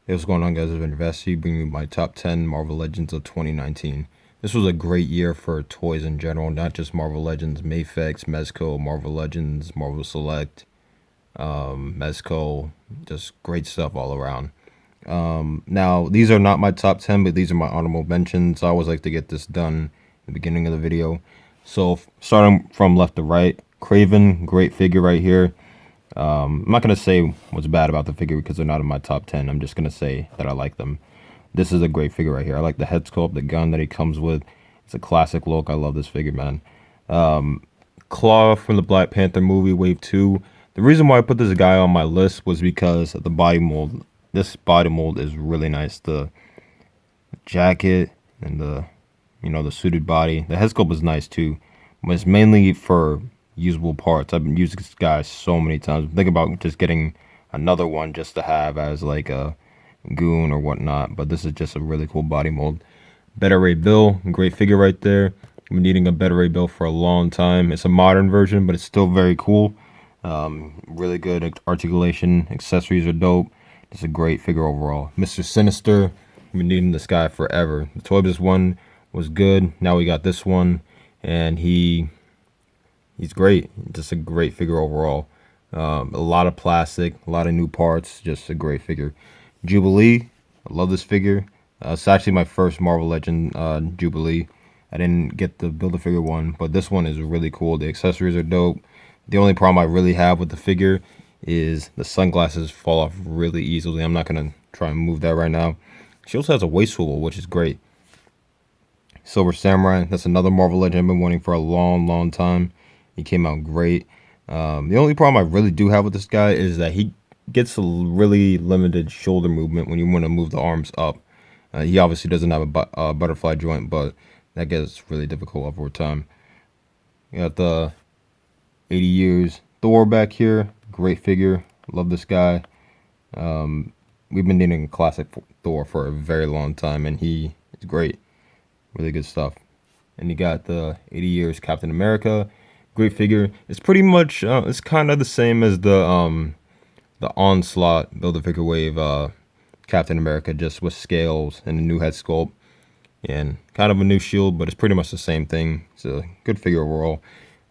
Hey, what's going on, guys? Avenger Vastey bringing you my top 10 Marvel Legends of 2019. This was a great year for toys in general, not just Marvel Legends, Mafex, Mezco, Marvel Legends, Marvel Select, Mezco, just great stuff all around. Now, these are not my top 10, but these are my honorable mentions. I always like to get this done at the beginning of the video. So, starting from left to right, Craven, great figure right here. I'm not going to say what's bad about the figure because they're not in my top 10. I'm just going to say that I like them. This is a great figure right here. I like the head sculpt, the gun that he comes with. It's a classic look. I love this figure, man. Claw from the Black Panther movie, Wave 2. The reason why I put this guy on my list was because of the body mold. This body mold is really nice. The jacket and the suited body. The head sculpt is nice too, but it's mainly for usable parts. I've been using this guy so many times. I'm thinking about just getting another one just to have as like a goon or whatnot, but this is just a really cool body mold. Beta Ray Bill, great figure right there. I've been needing a Beta Ray Bill for a long time. It's a modern version, but it's still very cool. Really good articulation. Accessories are dope. It's a great figure overall. Mr. Sinister, I've been needing this guy forever. The Toy Biz one was good. Now we got this one, and he's great. Just a great figure overall. A lot of plastic, a lot of new parts. Just a great figure. Jubilee, I love this figure. It's actually my first Marvel Legend Jubilee. I didn't get the Build-A-Figure one, but this one is really cool. The accessories are dope. The only problem I really have with the figure is the sunglasses fall off really easily. I'm not going to try and move that right now. She also has a waist swivel, which is great. Silver Samurai, that's another Marvel Legend I've been wanting for a long time. He came out great. The only problem I really do have with this guy is that he gets a really limited shoulder movement when you want to move the arms up. He obviously doesn't have a butterfly joint, but that gets really difficult over time. You got the 80 years Thor back here. Great figure. Love this guy. We've been needing a classic Thor for a very long time, and he is great. Really good stuff. And you got the 80 years Captain America. Great figure. It's pretty much it's kind of the same as the Onslaught Build-A-Figure Wave Captain America, just with scales and a new head sculpt and kind of a new shield, but it's pretty much the same thing. It's a good figure overall.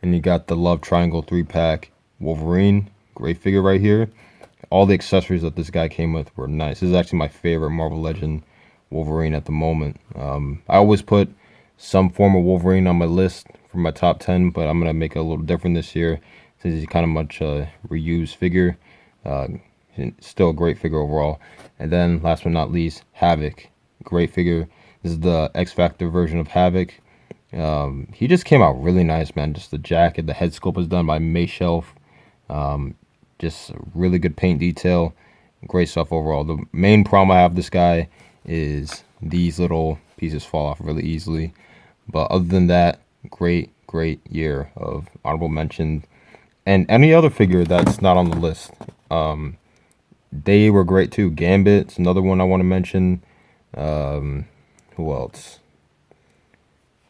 And you got the Love Triangle 3-pack Wolverine. Great figure right here. All the accessories that this guy came with were nice. This is actually my favorite Marvel Legend Wolverine at the moment. I always put some form of Wolverine on my list for my top 10, but I'm going to make it a little different this year since he's kind of much a reused figure. Still a great figure overall. And then last but not least, Havoc. Great figure. This is the X Factor version of Havoc. He just came out really nice, man. Just the jacket, the head sculpt is done by Mayshelf. Just really good paint detail. Great stuff overall. The main problem I have with this guy is these little pieces fall off really easily. But other than that, great year of honorable mention. And any other figure that's not on the list, they were great too. Gambit's another one I want to mention. Who else?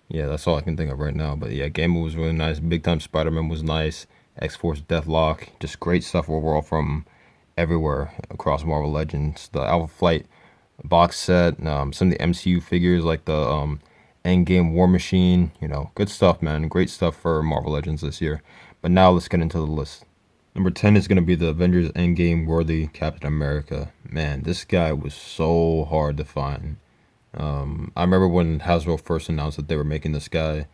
Yeah, that's all I can think of right now. But yeah, Gambit was really nice. Big Time Spider-Man was nice. X-Force Deathlock, just great stuff overall from everywhere across Marvel Legends. The Alpha Flight box set, some of the MCU figures like the Endgame War Machine, good stuff, man. Great stuff for Marvel Legends this year. But now let's get into the list. Number 10 is going to be the Avengers Endgame worthy Captain America. Man, this guy was so hard to find. I remember when Hasbro first announced that they were making this guy,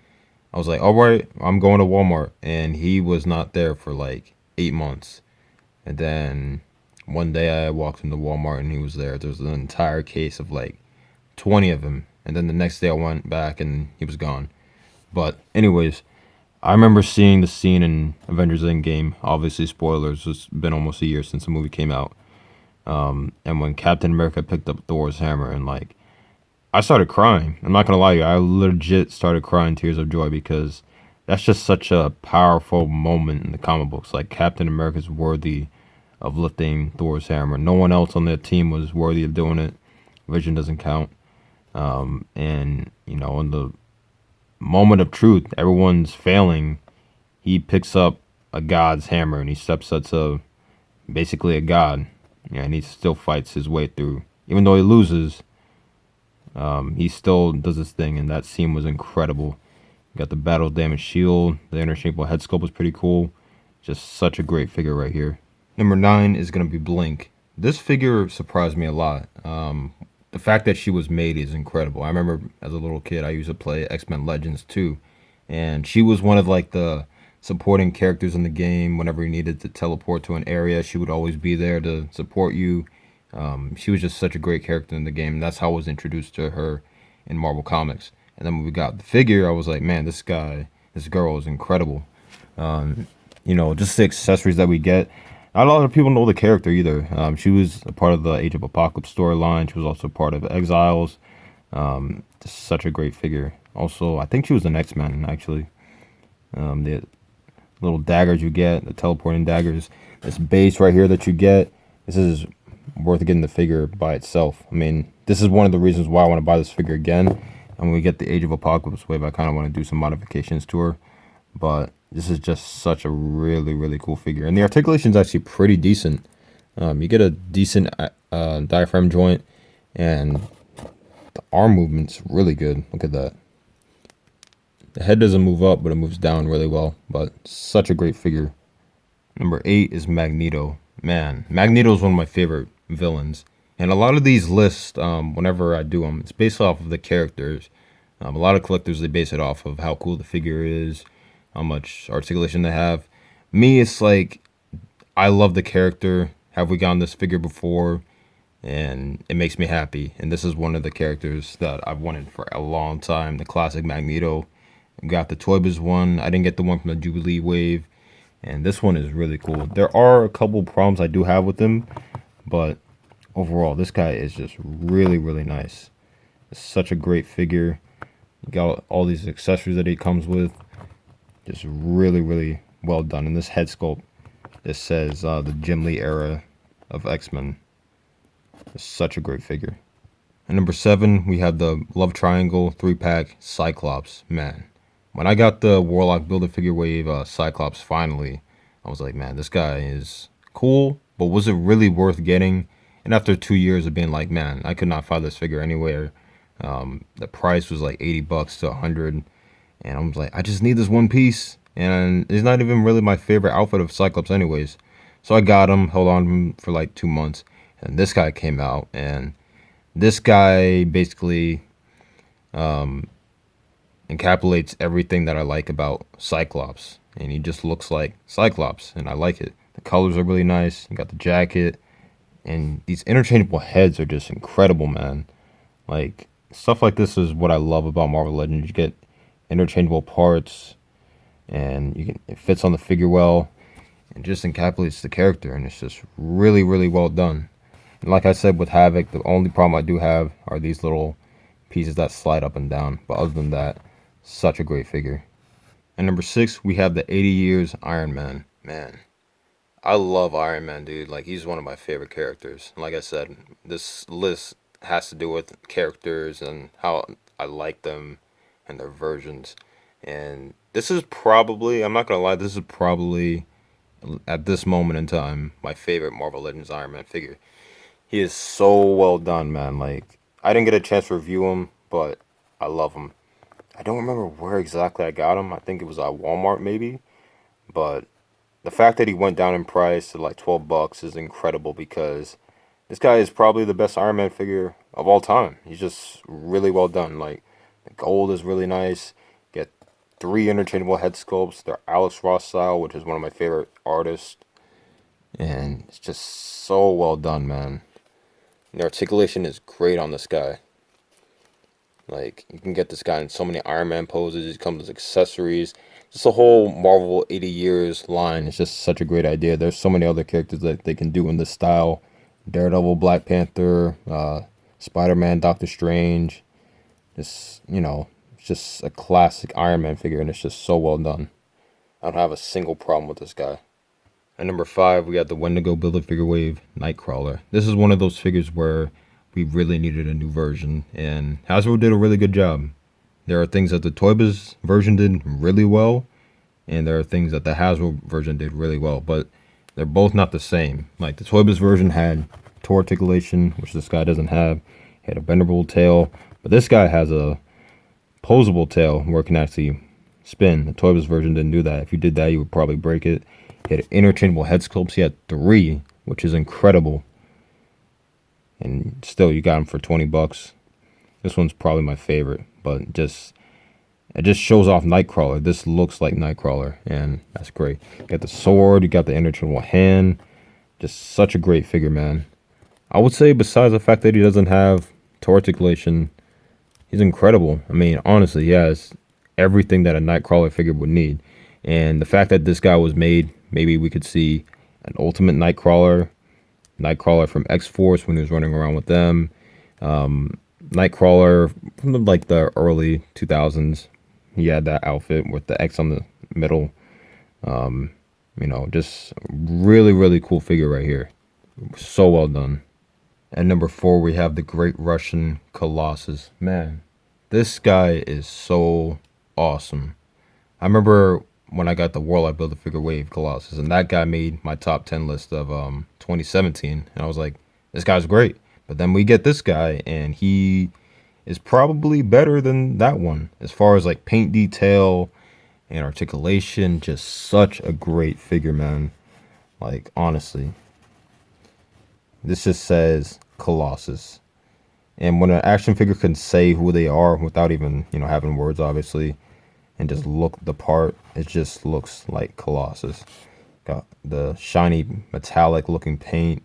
I was like, all right, I'm going to Walmart. And he was not there for like 8 months. And then one day I walked into Walmart and he was there. There was an entire case of like 20 of him. And then the next day I went back and he was gone. But anyways, I remember seeing the scene in Avengers Endgame. Obviously, spoilers. It's been almost a year since the movie came out. And when Captain America picked up Thor's hammer and like, I started crying. I'm not going to lie to you. I legit started crying tears of joy because that's just such a powerful moment in the comic books. Like, Captain America's worthy of lifting Thor's hammer. No one else on their team was worthy of doing it. Vision doesn't count. And, in the moment of truth, everyone's failing. He picks up a god's hammer and he steps up to basically a god. And he still fights his way through even though he loses, he still does his thing, and that scene was incredible. You got the battle damage shield, the interchangeable head sculpt was pretty cool. Just such a great figure right here. Number 9 is going to be Blink. This figure surprised me a lot. The fact that she was made is incredible. I remember as a little kid, I used to play X-Men Legends too, and she was one of like the supporting characters in the game. Whenever you needed to teleport to an area, she would always be there to support you. She was just such a great character in the game. And that's how I was introduced to her in Marvel Comics. And then when we got the figure, I was like, man, this girl is incredible. Just the accessories that we get. Not a lot of people know the character either. She was a part of the Age of Apocalypse storyline. She was also part of Exiles. Just such a great figure. Also, I think she was an X-Men, actually. The little daggers you get, the teleporting daggers. This base right here that you get, this is worth getting the figure by itself. I mean, this is one of the reasons why I want to buy this figure again. And when we get the Age of Apocalypse wave, I kind of want to do some modifications to her. But this is just such a really, really cool figure. And the articulation is actually pretty decent. You get a decent diaphragm joint, and the arm movement's really good. Look at that. The head doesn't move up, but it moves down really well. But such a great figure. Number 8 is Magneto. Man, Magneto is one of my favorite villains. And a lot of these lists, whenever I do them, it's based off of the characters. A lot of collectors, they base it off of how cool the figure is, how much articulation they have. Me, it's like, I love the character. Have we gotten this figure before? And it makes me happy. And this is one of the characters that I've wanted for a long time. The classic Magneto. Got the Toy Biz one. I didn't get the one from the Jubilee wave. And this one is really cool. There are a couple problems I do have with him. But overall, this guy is just really, really nice. It's such a great figure. You got all these accessories that he comes with. Just really, really well done. And this head sculpt, this says the Jim Lee era of X-Men. It's such a great figure. And number 7, we have the Love Triangle 3-pack Cyclops. Man, when I got the Warlock Build-A-Figure Wave Cyclops finally, I was like, man, this guy is cool, but was it really worth getting? And after 2 years of being like, man, I could not find this figure anywhere. The price was like $80 to $100. And I was like, I just need this one piece. And it's not even really my favorite outfit of Cyclops anyways. So I got him, held on to him for like 2 months. And this guy came out. And this guy basically encapsulates everything that I like about Cyclops. And he just looks like Cyclops. And I like it. The colors are really nice. You got the jacket. And these interchangeable heads are just incredible, man. Like, stuff like this is what I love about Marvel Legends. You get interchangeable parts, and it fits on the figure well, and just encapsulates the character, and it's just really, really well done. And like I said with Havoc, the only problem I do have are these little pieces that slide up and down. But other than that, such a great figure. And number 6, we have the 80 Years Iron Man. Man, I love Iron Man, dude. Like, he's one of my favorite characters. And like I said, this list has to do with characters and how I like them and their versions. And this is probably, I'm not gonna lie, this is probably at this moment in time my favorite Marvel Legends Iron Man figure. He is so well done, man. Like, I didn't get a chance to review him, but I love him. I don't remember where exactly I got him. I think it was at Walmart maybe. But the fact that he went down in price to like $12 is incredible, because this guy is probably the best Iron Man figure of all time. He's just really well done. Like, the gold is really nice. Get 3 interchangeable head sculpts. They're Alex Ross style, which is one of my favorite artists. And it's just so well done, man. And the articulation is great on this guy. Like, you can get this guy in so many Iron Man poses. He comes with accessories. Just the whole Marvel 80 Years line is just such a great idea. There's so many other characters that they can do in this style. Daredevil, Black Panther, Spider-Man, Doctor Strange. It's just a classic Iron Man figure, and it's just so well done. I don't have a single problem with this guy. At number 5, we got the Wendigo Build-A-Figure Wave Nightcrawler. This is one of those figures where we really needed a new version, and Hasbro did a really good job. There are things that the Toy Biz version did really well, and there are things that the Hasbro version did really well, but they're both not the same. Like, the Toy Biz version had toe articulation, which this guy doesn't have. He had a bendable tail, but this guy has a posable tail where it can actually spin. The toyless version didn't do that. If you did that, you would probably break it. He had interchangeable head sculpts. He had 3, which is incredible. And still, you got him for 20 bucks. This one's probably my favorite, but it just shows off Nightcrawler. This looks like Nightcrawler, and that's great. You got the sword, you got the interchangeable hand. Just such a great figure, man. I would say besides the fact that he doesn't have toe articulation, he's incredible. I mean, honestly, he has everything that a Nightcrawler figure would need. And the fact that this guy was made, maybe we could see an ultimate Nightcrawler from X-Force when he was running around with them, Nightcrawler from the early 2000s. He had that outfit with the X on the middle. Just really, really cool figure right here. So well done. At number 4, we have the Great Russian Colossus. Man, this guy is so awesome. I remember when I got the World I Build-A-Figure Wave Colossus, and that guy made my top 10 list of 2017, and I was like, this guy's great. But then we get this guy, and he is probably better than that one as far as like paint detail and articulation. Just such a great figure, man. Like, honestly, this just says Colossus. And when an action figure can say who they are without even, having words, obviously, and just look the part, it just looks like Colossus. Got the shiny metallic looking paint,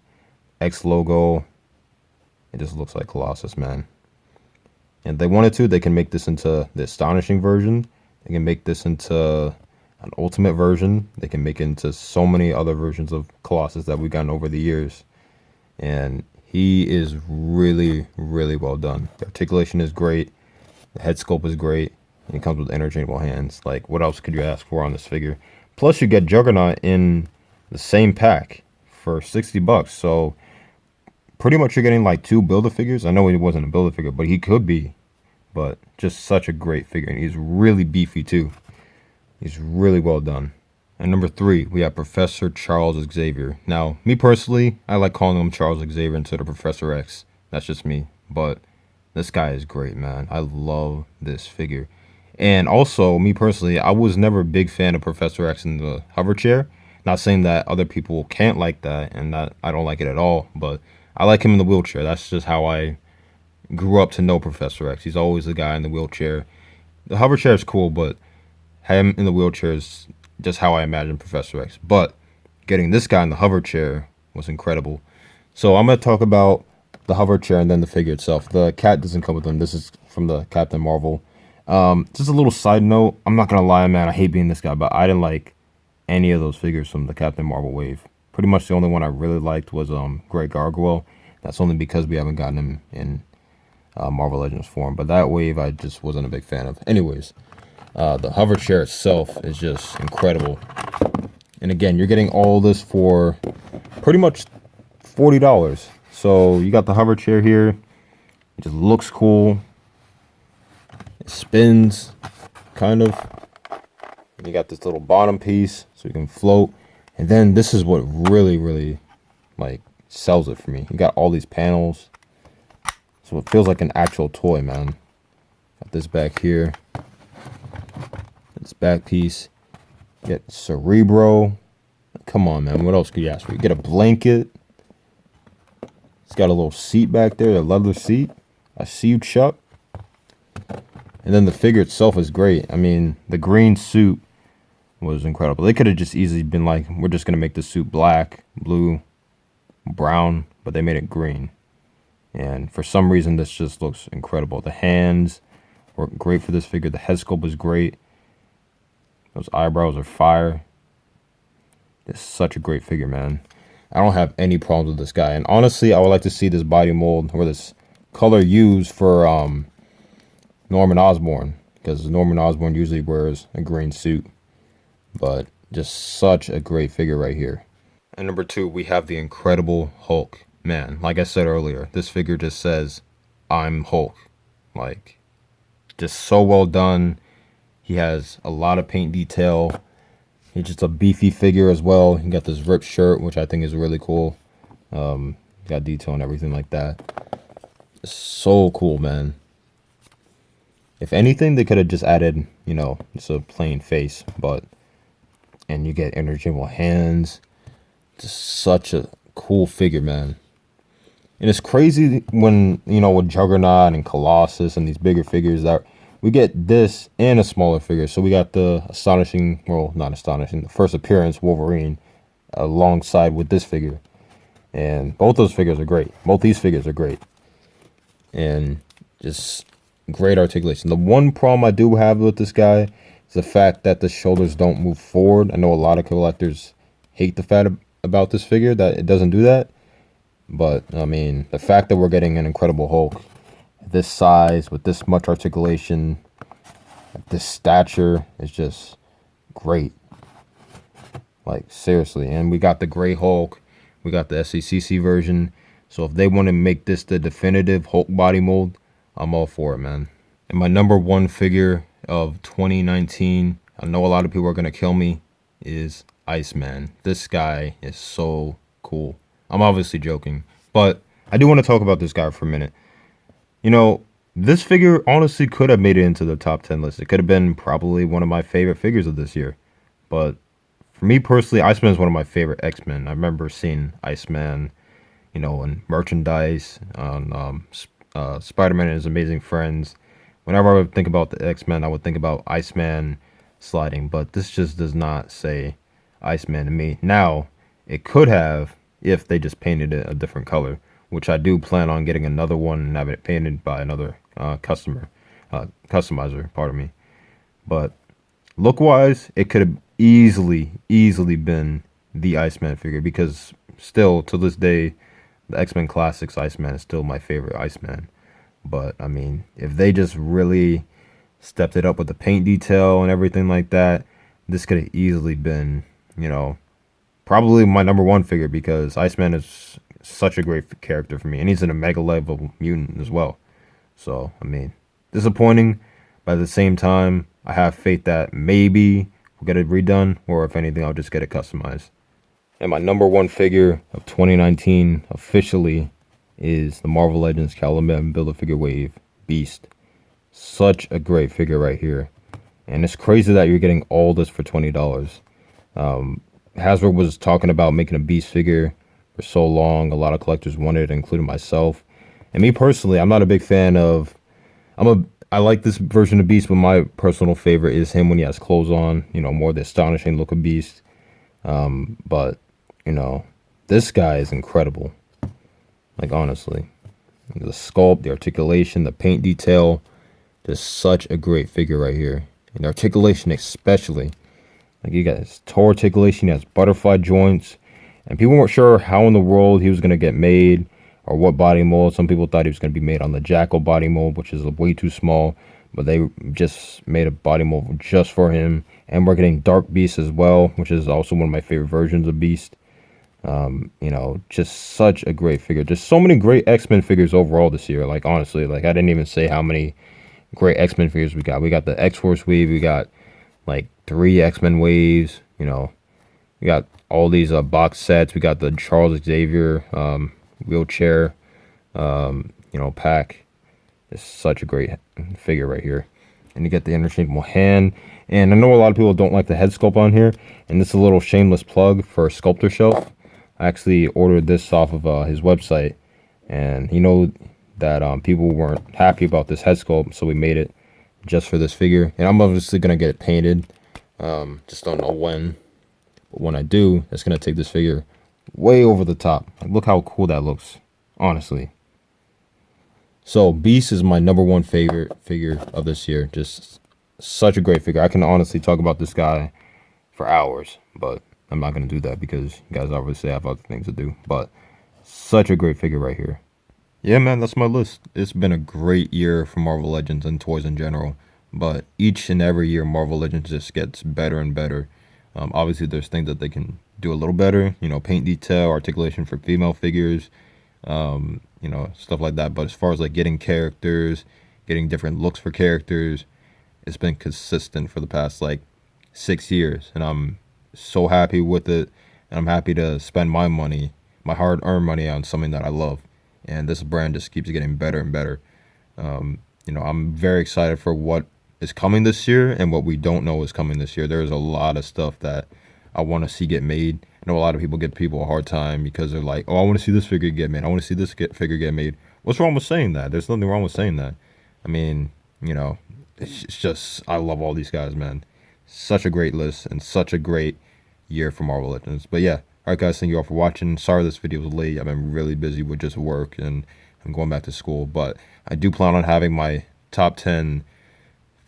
X logo. It just looks like Colossus, man. And if they wanted to, they can make this into the astonishing version. They can make this into an ultimate version. They can make it into so many other versions of Colossus that we've gotten over the years. And he is really, really well done. The articulation is great. The head sculpt is great. And it comes with interchangeable hands. Like, what else could you ask for on this figure? Plus, you get Juggernaut in the same pack for 60 bucks. So, pretty much you're getting like 2 Build-A-Figures. I know he wasn't a Build-A-Figure, but he could be. But just such a great figure. And he's really beefy, too. He's really well done. And number 3, we have Professor Charles Xavier. Now, me personally, I like calling him Charles Xavier instead of Professor X. That's just me. But this guy is great, man. I love this figure. And also, me personally, I was never a big fan of Professor X in the hover chair. Not saying that other people can't like that and that I don't like it at all, but I like him in the wheelchair. That's just how I grew up to know Professor X. He's always the guy in the wheelchair. The hover chair is cool, but him in the wheelchair is just how I imagine Professor X. But getting this guy in the hover chair was incredible. So I'm going to talk about the hover chair and then the figure itself. The cat doesn't come with them. This is from the Captain Marvel. Just a little side note. I'm not going to lie, man. I hate being this guy, but I didn't like any of those figures from the Captain Marvel wave. Pretty much the only one I really liked was Grey Gargoyle. That's only because we haven't gotten him in Marvel Legends form. But that wave I just wasn't a big fan of. Anyways, the hover chair itself is just incredible. And again, you're getting all this for pretty much $40. So you got the hover chair here. It just looks cool. It spins, kind of. And you got this little bottom piece so you can float. And then this is what really, really, sells it for me. You got all these panels. So it feels like an actual toy, man. Got this back here. This back piece. You get Cerebro. Come on, man. What else could you ask for? You get a blanket. It's got a little seat back there, a leather seat. I see you, Chuck. And then the figure itself is great. I mean, the green suit was incredible. They could have just easily been like, we're just going to make the suit black, blue, brown, but they made it green. And for some reason, this just looks incredible. The hands were great for this figure. The head sculpt is great. Those eyebrows are fire. It's such a great figure, man. I don't have any problems with this guy. And honestly, I would like to see this body mold or this color used for Norman Osborn, because Norman Osborn usually wears a green suit. But just such a great figure right here. And number 2, we have the Incredible Hulk. Man, like I said earlier, this figure just says, I'm Hulk. Like, just so well done. He has a lot of paint detail. He's just a beefy figure as well. He got this ripped shirt, which I think is really cool. got detail and everything like that. It's so cool, man. If anything, they could have just added, just a plain face, and you get interchangeable hands. Just such a cool figure, man. And it's crazy when, with Juggernaut and Colossus and these bigger figures that we get this and a smaller figure. So we got the not astonishing, the first appearance Wolverine alongside with this figure. And both those figures are great. Both these figures are great. And just great articulation. The one problem I do have with this guy is the fact that the shoulders don't move forward. I know a lot of collectors hate the fact about this figure that it doesn't do that. But, I mean, the fact that we're getting an Incredible Hulk this size with this much articulation, this stature is just great. Like, seriously. And we got the Gray Hulk. We got the SCCC version. So if they want to make this the definitive Hulk body mold, I'm all for it, man. And my number one figure of 2019, I know a lot of people are going to kill me, is Iceman. This guy is so cool. I'm obviously joking, but I do want to talk about this guy for a minute. This figure honestly could have made it into the top 10 list. It could have been probably one of my favorite figures of this year. But for me personally, Iceman is one of my favorite X-Men. I remember seeing Iceman, in merchandise, on Spider-Man and His Amazing Friends. Whenever I would think about the X-Men, I would think about Iceman sliding. But this just does not say Iceman to me. Now, it could have if they just painted it a different color, which I do plan on getting another one and having it painted by another customizer, pardon me. But look-wise, it could have easily been the Iceman figure, because still, to this day, the X-Men Classics Iceman is still my favorite Iceman. But, I mean, if they just really stepped it up with the paint detail and everything like that, this could have easily been, probably my number one figure, because Iceman is such a great character for me. And he's an Omega level mutant as well. So, I mean, disappointing. But at the same time, I have faith that maybe we'll get it redone, or if anything, I'll just get it customized. And my number one figure of 2019 officially is the Marvel Legends Caliban Build-A-Figure Wave Beast. Such a great figure right here. And it's crazy that you're getting all this for $20. Hasbro was talking about making a Beast figure for so long. A lot of collectors wanted it, including myself. And me personally, I'm not a big fan of... I like this version of Beast, but my personal favorite is him when he has clothes on. More the astonishing look of Beast. But, this guy is incredible. Like, honestly. The sculpt, the articulation, the paint detail. Just such a great figure right here. And the articulation especially. Like, you got his toe articulation, he has butterfly joints. And people weren't sure how in the world he was going to get made, or what body mold. Some people thought he was going to be made on the Jackal body mold, which is way too small. But they just made a body mold just for him. And we're getting Dark Beast as well, which is also one of my favorite versions of Beast. Just such a great figure. Just so many great X-Men figures overall this year. Like, honestly, like, I didn't even say how many great X-Men figures we got. We got the X-Force wave. We got, like, 3 X-Men waves. We got all these box sets. We got the Charles Xavier wheelchair, pack. It's such a great figure right here. And you get the interchangeable hand. And I know a lot of people don't like the head sculpt on here. And this is a little shameless plug for Sculptor Shelf. I actually ordered this off of his website. And he know that people weren't happy about this head sculpt. So we made it just for this figure. And I'm obviously going to get it painted. Just don't know when. But when I do, it's going to take this figure way over the top. Like, look how cool that looks. Honestly. So, Beast is my number one favorite figure of this year. Just such a great figure. I can honestly talk about this guy for hours, but I'm not going to do that because you guys obviously have other things to do. But such a great figure right here. Yeah, man, that's my list. It's been a great year for Marvel Legends and toys in general. But each and every year, Marvel Legends just gets better and better. Obviously, there's things that they can do a little better. Paint detail, articulation for female figures. Stuff like that. But as far as like getting characters, getting different looks for characters, it's been consistent for the past like 6 years, and I'm so happy with it, and I'm happy to spend my money my hard-earned money on something that I love, and this brand just keeps getting better and better. I'm very excited for what is coming this year and what we don't know is coming this year. There's a lot of stuff that I want to see get made. I know a lot of people give people a hard time because they're like, oh, I want to see this figure get made. I want to see this figure get made. What's wrong with saying that? There's nothing wrong with saying that. I mean, it's just, I love all these guys, man. Such a great list and such a great year for Marvel Legends. But yeah, all right, guys, thank you all for watching. Sorry this video was late. I've been really busy with just work and I'm going back to school. But I do plan on having my top 10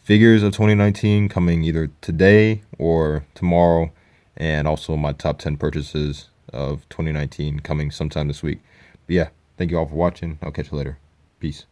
figures of 2019 coming either today or tomorrow, and also my top 10 purchases of 2019 coming sometime this week. But yeah, thank you all for watching. I'll catch you later. Peace.